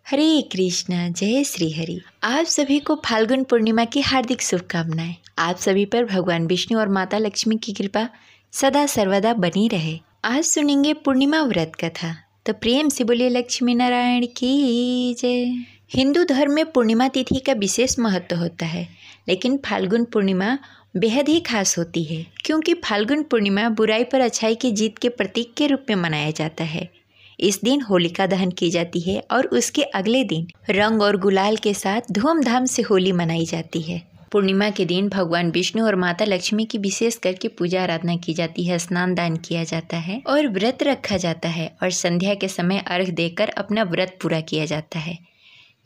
हरे कृष्णा जय श्री हरि। आप सभी को फाल्गुन पूर्णिमा की हार्दिक शुभकामनाएं। आप सभी पर भगवान विष्णु और माता लक्ष्मी की कृपा सदा सर्वदा बनी रहे। आज सुनेंगे पूर्णिमा व्रत कथा, तो प्रेम से बोलिए लक्ष्मी नारायण की जय। हिंदू धर्म में पूर्णिमा तिथि का विशेष महत्व होता है, लेकिन फाल्गुन पूर्णिमा बेहद ही खास होती है, क्योंकि फाल्गुन पूर्णिमा बुराई पर अच्छाई की जीत के प्रतीक के रूप में मनाया जाता है। इस दिन होलिका दहन की जाती है और उसके अगले दिन रंग और गुलाल के साथ धूमधाम से होली मनाई जाती है। पूर्णिमा के दिन भगवान विष्णु और माता लक्ष्मी की विशेष करके पूजा आराधना की जाती है, स्नान दान किया जाता है और व्रत रखा जाता है और संध्या के समय अर्घ देकर अपना व्रत पूरा किया जाता है।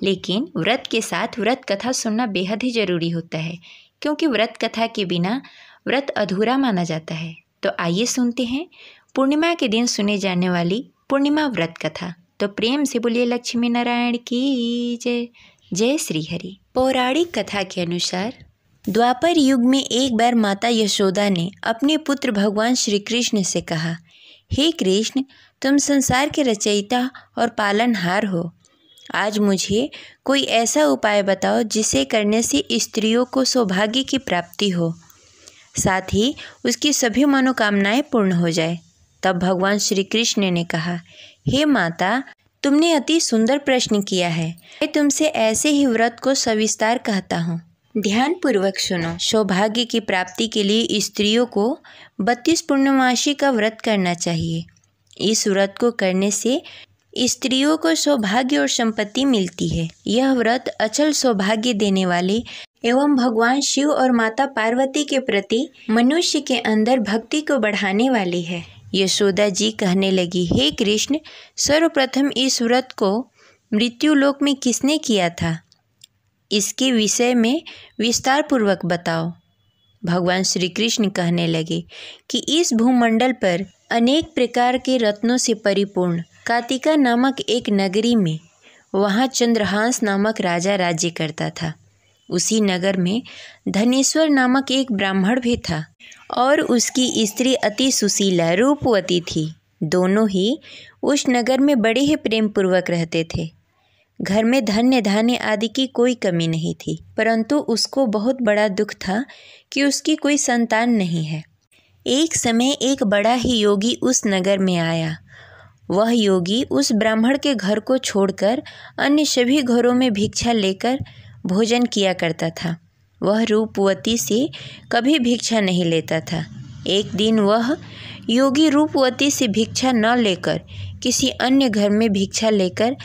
लेकिन व्रत के साथ व्रत कथा सुनना बेहद ही जरूरी होता है, क्योंकि व्रत कथा के बिना व्रत अधूरा माना जाता है। तो आइए सुनते हैं पूर्णिमा के दिन सुने जाने वाली पूर्णिमा व्रत कथा। तो प्रेम से बोलिए लक्ष्मी नारायण की जय। जय श्री हरि। पौराणिक कथा के अनुसार द्वापर युग में एक बार माता यशोदा ने अपने पुत्र भगवान श्री कृष्ण से कहा, हे कृष्ण, तुम संसार के रचयिता और पालनहार हो। आज मुझे कोई ऐसा उपाय बताओ जिसे करने से स्त्रियों को सौभाग्य की प्राप्ति हो, साथ ही उसकी सभी मनोकामनाएं पूर्ण हो जाए। तब भगवान श्री कृष्ण ने कहा, हे माता, तुमने अति सुंदर प्रश्न किया है। मैं तुमसे ऐसे ही व्रत को सविस्तार कहता हूँ, ध्यान पूर्वक सुनो। सौभाग्य की प्राप्ति के लिए स्त्रियों को 32 पूर्णमासी का व्रत करना चाहिए। इस व्रत को करने से स्त्रियों को सौभाग्य और संपत्ति मिलती है। यह व्रत अचल सौभाग्य देने वाले एवं भगवान शिव और माता पार्वती के प्रति मनुष्य के अंदर भक्ति को बढ़ाने वाली है। यशोदा जी कहने लगी, हे कृष्ण, सर्वप्रथम इस व्रत को मृत्युलोक में किसने किया था? इसके विषय में विस्तार पूर्वक बताओ। भगवान श्री कृष्ण कहने लगे कि इस भूमंडल पर अनेक प्रकार के रत्नों से परिपूर्ण कातिका नामक एक नगरी में, वहाँ चंद्रहांस नामक राजा राज्य करता था। उसी नगर में धनेश्वर नामक एक ब्राह्मण भी था और उसकी स्त्री अति सुशीला रूपवती थी। दोनों ही उस नगर में बड़े ही प्रेम पूर्वक रहते थे। घर में धन्य धान्य आदि की कोई कमी नहीं थी, परंतु उसको बहुत बड़ा दुख था कि उसकी कोई संतान नहीं है। एक समय एक बड़ा ही योगी उस नगर में आया। वह योगी उस ब्राह्मण के घर को छोड़कर अन्य सभी घरों में भिक्षा लेकर भोजन किया करता था। वह रूपवती से कभी भिक्षा नहीं लेता था। एक दिन वह योगी रूपवती से भिक्षा न लेकर किसी अन्य घर में भिक्षा लेकर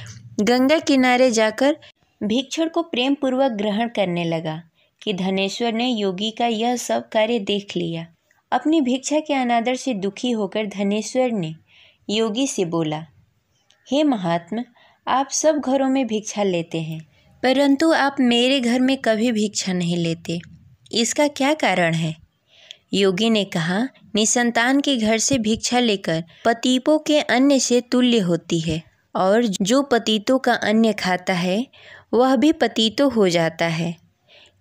गंगा किनारे जाकर भिक्षुक को प्रेम पूर्वक ग्रहण करने लगा कि धनेश्वर ने योगी का यह सब कार्य देख लिया। अपनी भिक्षा के अनादर से दुखी होकर धनेश्वर ने योगी से बोला, हे महात्मा, आप सब घरों में भिक्षा लेते हैं, परंतु आप मेरे घर में कभी भिक्षा नहीं लेते। इसका क्या कारण है? योगी ने कहा, निसंतान के घर से भिक्षा लेकर पतितों के अन्न से तुल्य होती है, और जो पतितों का अन्न खाता है वह भी पतितो हो जाता है।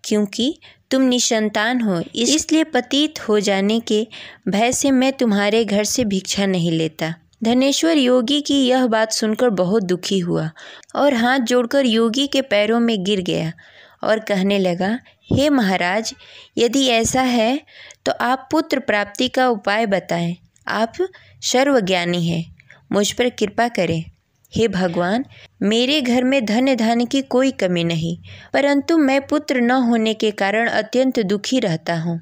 क्योंकि तुम निसंतान हो, इसलिए पतित हो जाने के भय से मैं तुम्हारे घर से भिक्षा नहीं लेता। धनेश्वर योगी की यह बात सुनकर बहुत दुखी हुआ और हाथ जोड़कर योगी के पैरों में गिर गया और कहने लगा, हे महाराज, यदि ऐसा है तो आप पुत्र प्राप्ति का उपाय बताएं। आप सर्वज्ञानी हैं, मुझ पर कृपा करें। हे भगवान, मेरे घर में धन धान्य की कोई कमी नहीं, परंतु मैं पुत्र न होने के कारण अत्यंत दुखी रहता हूँ।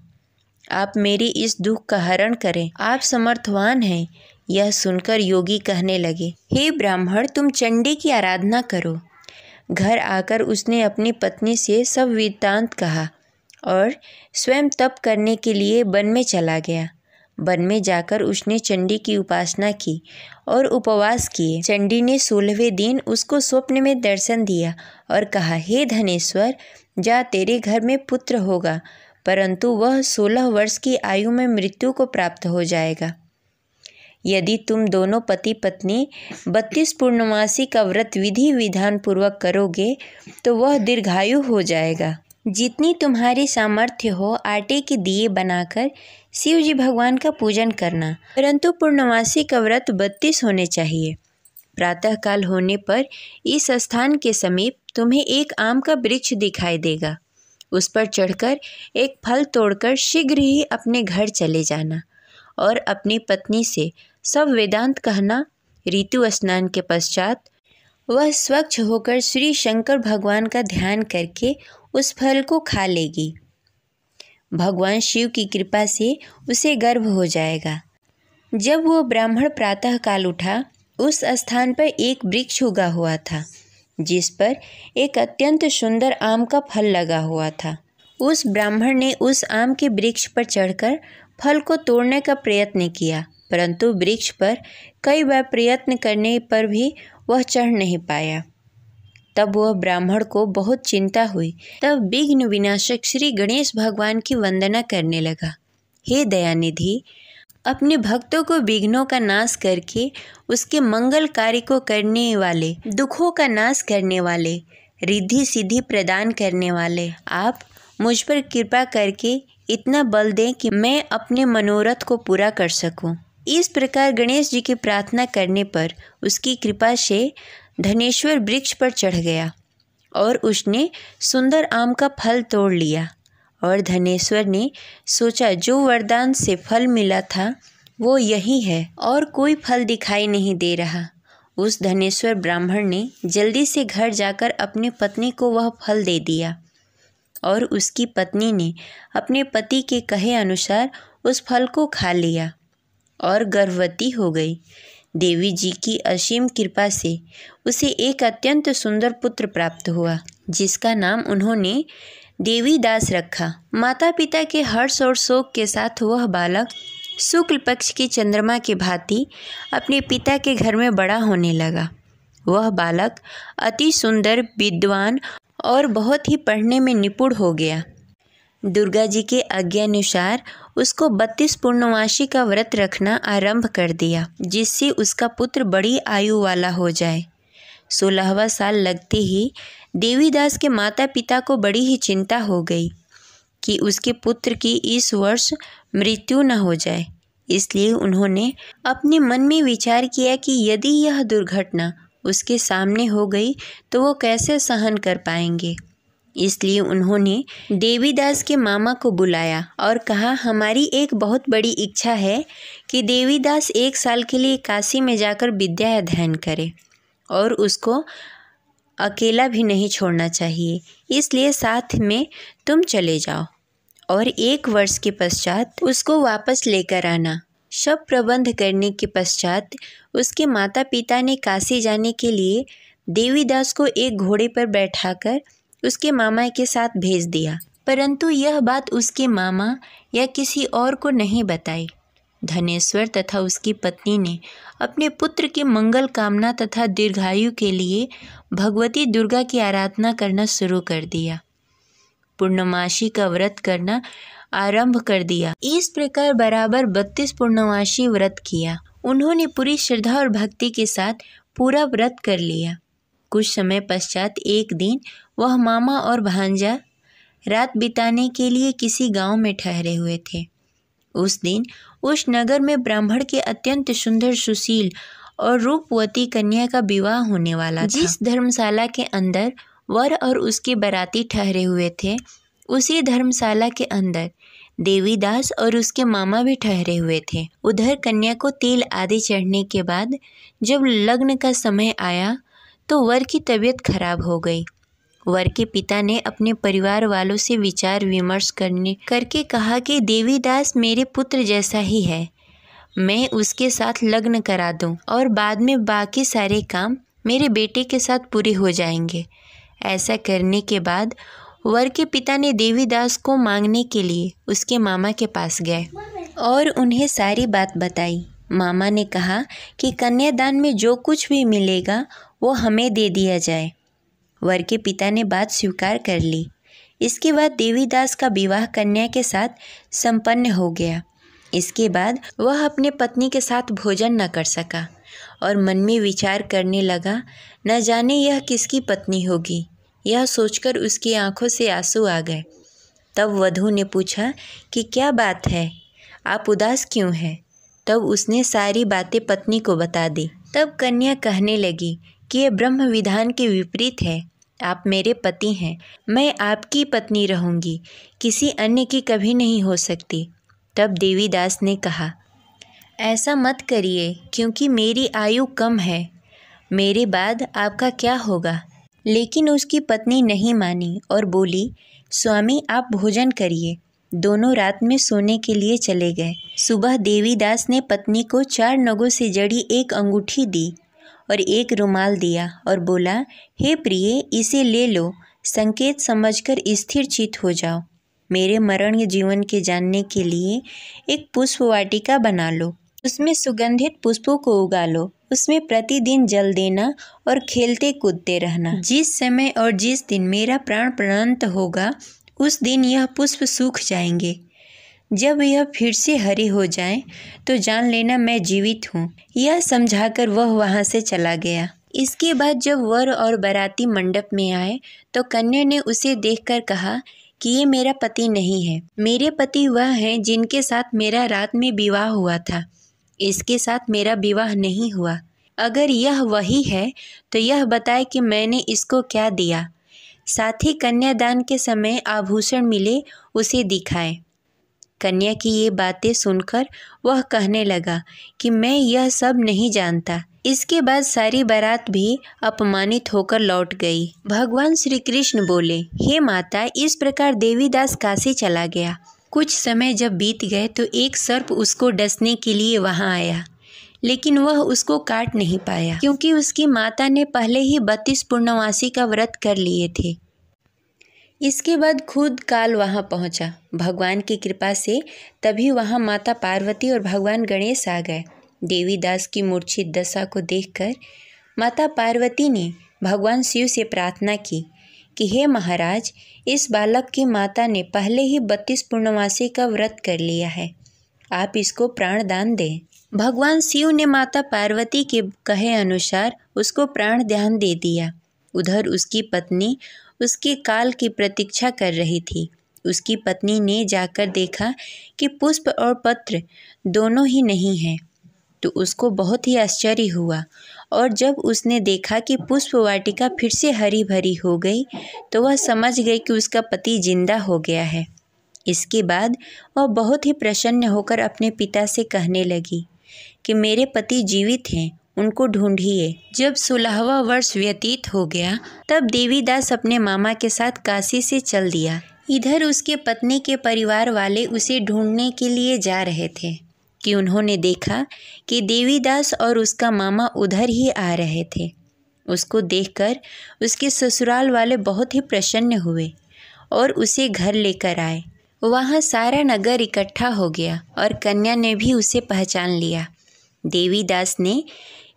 आप मेरी इस दुख का हरण करें, आप समर्थवान हैं। यह सुनकर योगी कहने लगे, हे ब्राह्मण, तुम चंडी की आराधना करो। घर आकर उसने अपनी पत्नी से सब वृत्तांत कहा और स्वयं तप करने के लिए वन में चला गया। वन में जाकर उसने चंडी की उपासना की और उपवास किए। चंडी ने 16वें दिन उसको स्वप्न में दर्शन दिया और कहा, हे धनेश्वर, जा, तेरे घर में पुत्र होगा, परंतु वह 16 वर्ष की आयु में मृत्यु को प्राप्त हो जाएगा। यदि तुम दोनों पति पत्नी 32 पूर्णमासी का व्रत विधि विधान पूर्वक करोगे तो वह दीर्घायु हो जाएगा। जितनी तुम्हारी सामर्थ्य हो, आटे के दिए बनाकर शिव जी भगवान का पूजन करना, परंतु पूर्णमासी का व्रत 32 होने चाहिए। प्रातःकाल होने पर इस स्थान के समीप तुम्हें एक आम का वृक्ष दिखाई देगा। उस पर चढ़कर एक फल तोड़कर शीघ्र ही अपने घर चले जाना और अपनी पत्नी से सब वेदांत कहना। ऋतु स्नान के पश्चात वह स्वच्छ होकर श्री शंकर भगवान का ध्यान करके उस फल को खा लेगी। भगवान शिव की कृपा से उसे गर्भ हो जाएगा। जब वो ब्राह्मण प्रातःकाल उठा, उस स्थान पर एक वृक्ष उगा हुआ था जिस पर एक अत्यंत सुंदर आम का फल लगा हुआ था। उस ब्राह्मण ने उस आम के वृक्ष पर चढ़कर फल को तोड़ने का प्रयत्न किया, परंतु वृक्ष पर कई बार प्रयत्न करने पर भी वह चढ़ नहीं पाया। तब वह ब्राह्मण को बहुत चिंता हुई। तब विघ्न विनाशक श्री गणेश भगवान की वंदना करने लगा। हे दयानिधि, अपने भक्तों को विघ्नों का नाश करके उसके मंगल कार्य को करने वाले, दुखों का नाश करने वाले, रिद्धि सिद्धि प्रदान करने वाले, आप मुझ पर कृपा करके इतना बल दें कि मैं अपने मनोरथ को पूरा कर सकूं। इस प्रकार गणेश जी की प्रार्थना करने पर उसकी कृपा से धनेश्वर वृक्ष पर चढ़ गया और उसने सुंदर आम का फल तोड़ लिया। और धनेश्वर ने सोचा, जो वरदान से फल मिला था वो यही है और कोई फल दिखाई नहीं दे रहा। उस धनेश्वर ब्राह्मण ने जल्दी से घर जाकर अपनी पत्नी को वह फल दे दिया और उसकी पत्नी ने अपने पति के कहे अनुसार उस फल को खा लिया और गर्भवती हो गई। देवी जी की असीम कृपा से उसे एक अत्यंत सुंदर पुत्र प्राप्त हुआ, जिसका नाम उन्होंने देवीदास रखा। माता पिता के हर्ष और शोक के साथ वह बालक शुक्ल पक्ष की चंद्रमा की भांति अपने पिता के घर में बड़ा होने लगा। वह बालक अति सुंदर, विद्वान और बहुत ही पढ़ने में निपुण हो गया। दुर्गा जी के आज्ञानुसार उसको 32 पूर्णमासी का व्रत रखना आरंभ कर दिया, जिससे उसका पुत्र बड़ी आयु वाला हो जाए। 16वां साल लगते ही देवीदास के माता पिता को बड़ी ही चिंता हो गई कि उसके पुत्र की इस वर्ष मृत्यु न हो जाए। इसलिए उन्होंने अपने मन में विचार किया कि यदि यह दुर्घटना उसके सामने हो गई तो वो कैसे सहन कर पाएंगे। इसलिए उन्होंने देवीदास के मामा को बुलाया और कहा, हमारी एक बहुत बड़ी इच्छा है कि देवीदास 1 साल के लिए काशी में जाकर विद्या अध्ययन करे और उसको अकेला भी नहीं छोड़ना चाहिए, इसलिए साथ में तुम चले जाओ और 1 वर्ष के पश्चात उसको वापस लेकर आना। सब प्रबंध करने के पश्चात उसके माता पिता ने काशी जाने के लिए देवीदास को एक घोड़े पर बैठाकर उसके मामा के साथ भेज दिया, परंतु यह बात उसके मामा या किसी और को नहीं बताई। धनेश्वर तथा उसकी पत्नी ने अपने पुत्र की मंगल कामना तथा दीर्घायु के लिए भगवती दुर्गा की आराधना करना शुरू कर दिया। पूर्णमासी का व्रत करना आरंभ कर दिया। इस प्रकार बराबर 32 पूर्णमासी व्रत किया। उन्होंने पूरी श्रद्धा और भक्ति के साथ पूरा व्रत कर लिया। कुछ समय पश्चात एक दिन वह मामा और भांजा रात बिताने के लिए किसी गांव में ठहरे हुए थे। उस दिन उस नगर में ब्राह्मण के अत्यंत सुंदर, सुशील और रूपवती कन्या का विवाह होने वाला था। जिस धर्मशाला के अंदर वर और उसके बाराती ठहरे हुए थे, उसी धर्मशाला के अंदर देवीदास और उसके मामा भी ठहरे हुए थे। उधर कन्या को तेल आदि चढ़ने के बाद जब लग्न का समय आया तो वर की तबीयत खराब हो गई। वर के पिता ने अपने परिवार वालों से विचार विमर्श करके कहा कि देवीदास मेरे पुत्र जैसा ही है, मैं उसके साथ लग्न करा दूं और बाद में बाकी सारे काम मेरे बेटे के साथ पूरे हो जाएंगे। ऐसा करने के बाद वर के पिता ने देवीदास को मांगने के लिए उसके मामा के पास गए और उन्हें सारी बात बताई। मामा ने कहा कि कन्यादान में जो कुछ भी मिलेगा वो हमें दे दिया जाए। वर के पिता ने बात स्वीकार कर ली। इसके बाद देवीदास का विवाह कन्या के साथ संपन्न हो गया। इसके बाद वह अपने पत्नी के साथ भोजन न कर सका और मन में विचार करने लगा, न जाने यह किसकी पत्नी होगी। यह सोचकर उसकी आंखों से आंसू आ गए। तब वधू ने पूछा कि क्या बात है, आप उदास क्यों हैं? तब उसने सारी बातें पत्नी को बता दी। तब कन्या कहने लगी कि यह ब्रह्म विधान के विपरीत है। आप मेरे पति हैं, मैं आपकी पत्नी रहूंगी, किसी अन्य की कभी नहीं हो सकती। तब देवीदास ने कहा, ऐसा मत करिए, क्योंकि मेरी आयु कम है, मेरे बाद आपका क्या होगा। लेकिन उसकी पत्नी नहीं मानी और बोली, स्वामी आप भोजन करिए। दोनों रात में सोने के लिए चले गए। सुबह देवीदास ने पत्नी को 4 नगों से जड़ी एक अंगूठी दी और एक रुमाल दिया और बोला, हे प्रिय, इसे ले लो, संकेत समझकर स्थिर चित्त हो जाओ। मेरे मरण जीवन के जानने के लिए एक पुष्प वाटिका बना लो, उसमें सुगंधित पुष्पों को उगा लो, उसमें प्रतिदिन जल देना और खेलते कूदते रहना। जिस समय और जिस दिन मेरा प्राण प्राणांत होगा, उस दिन यह पुष्प सूख जाएंगे। जब यह फिर से हरे हो जाएं, तो जान लेना मैं जीवित हूँ। यह समझाकर वह वहाँ से चला गया। इसके बाद जब वर और बाराती मंडप में आए, तो कन्या ने उसे देखकर कहा कि ये मेरा पति नहीं है। मेरे पति वह हैं जिनके साथ मेरा रात में विवाह हुआ था। इसके साथ मेरा विवाह नहीं हुआ। अगर यह वही है तो यह बताए कि मैंने इसको क्या दिया। साथ ही कन्यादान के समय आभूषण मिले उसे दिखाए। कन्या की ये बातें सुनकर वह कहने लगा कि मैं यह सब नहीं जानता। इसके बाद सारी बारात भी अपमानित होकर लौट गई। भगवान श्री कृष्ण बोले, हे माता, इस प्रकार देवीदास काशी चला गया। कुछ समय जब बीत गए तो एक सर्प उसको डसने के लिए वहां आया, लेकिन वह उसको काट नहीं पाया, क्योंकि उसकी माता ने पहले ही 32 पूर्णमासी का व्रत कर लिए थे। इसके बाद खुद काल वहां पहुंचा। भगवान की कृपा से तभी वहां माता पार्वती और भगवान गणेश आ गए। देवीदास की मूर्छित दशा को देखकर माता पार्वती ने भगवान शिव से प्रार्थना की कि हे महाराज, इस बालक की माता ने पहले ही 32 पूर्णमासी का व्रत कर लिया है, आप इसको प्राण दान दें। भगवान शिव ने माता पार्वती के कहे अनुसार उसको प्राण दान दे दिया। उधर उसकी पत्नी उसके काल की प्रतीक्षा कर रही थी। उसकी पत्नी ने जाकर देखा कि पुष्प और पत्र दोनों ही नहीं हैं, तो उसको बहुत ही आश्चर्य हुआ। और जब उसने देखा कि पुष्प वाटिका फिर से हरी भरी हो गई, तो वह समझ गई कि उसका पति जिंदा हो गया है। इसके बाद वह बहुत ही प्रसन्न होकर अपने पिता से कहने लगी कि मेरे पति जीवित हैं, उनको ढूंढिए। जब 16वां वर्ष व्यतीत हो गया, तब देवीदास अपने मामा के साथ काशी से चल दिया। इधर उसके पत्नी के परिवार वाले उसे ढूंढने के लिए जा रहे थे कि उन्होंने देखा कि देवीदास और उसका मामा उधर ही आ रहे थे। उसको देखकर उसके ससुराल वाले बहुत ही प्रसन्न हुए और उसे घर लेकर आए। वहाँ सारा नगर इकट्ठा हो गया और कन्या ने भी उसे पहचान लिया। देवीदास ने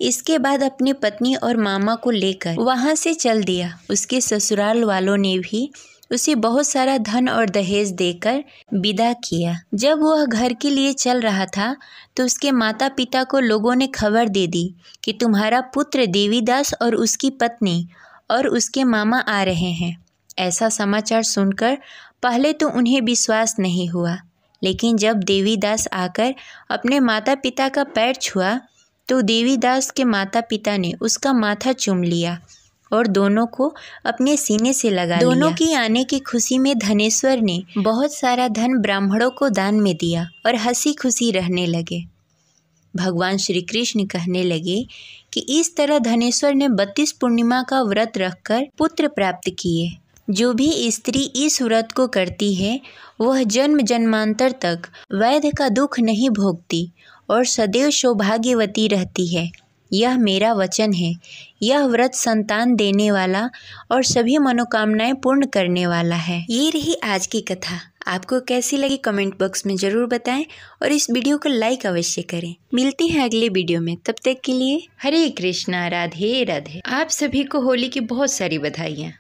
इसके बाद अपनी पत्नी और मामा को लेकर वहाँ से चल दिया। उसके ससुराल वालों ने भी उसे बहुत सारा धन और दहेज देकर विदा किया। जब वह घर के लिए चल रहा था, तो उसके माता पिता को लोगों ने खबर दे दी कि तुम्हारा पुत्र देवीदास और उसकी पत्नी और उसके मामा आ रहे हैं। ऐसा समाचार सुनकर पहले तो उन्हें विश्वास नहीं हुआ, लेकिन जब देवीदास आकर अपने माता पिता का पैर छुआ, तो देवीदास के माता पिता ने उसका माथा चूम लिया और दोनों को अपने सीने से लगा लिया। दोनों की आने की खुशी में धनेश्वर ने बहुत सारा धन ब्राह्मणों को दान में दिया और हंसी खुशी रहने लगे। भगवान श्री कृष्ण कहने लगे कि इस तरह धनेश्वर ने 32 पूर्णिमा का व्रत रखकर पुत्र प्राप्त किए। जो भी स्त्री इस व्रत को करती है, वह जन्म जन्मांतर तक वैध का दुख नहीं भोगती और सदैव सौभाग्यवती रहती है। यह मेरा वचन है। यह व्रत संतान देने वाला और सभी मनोकामनाएं पूर्ण करने वाला है। ये रही आज की कथा। आपको कैसी लगी कमेंट बॉक्स में ज़रूर बताएं और इस वीडियो को लाइक अवश्य करें। मिलते हैं अगले वीडियो में, तब तक के लिए हरे कृष्णा, राधे राधे। आप सभी को होली की बहुत सारी बधाइयाँ।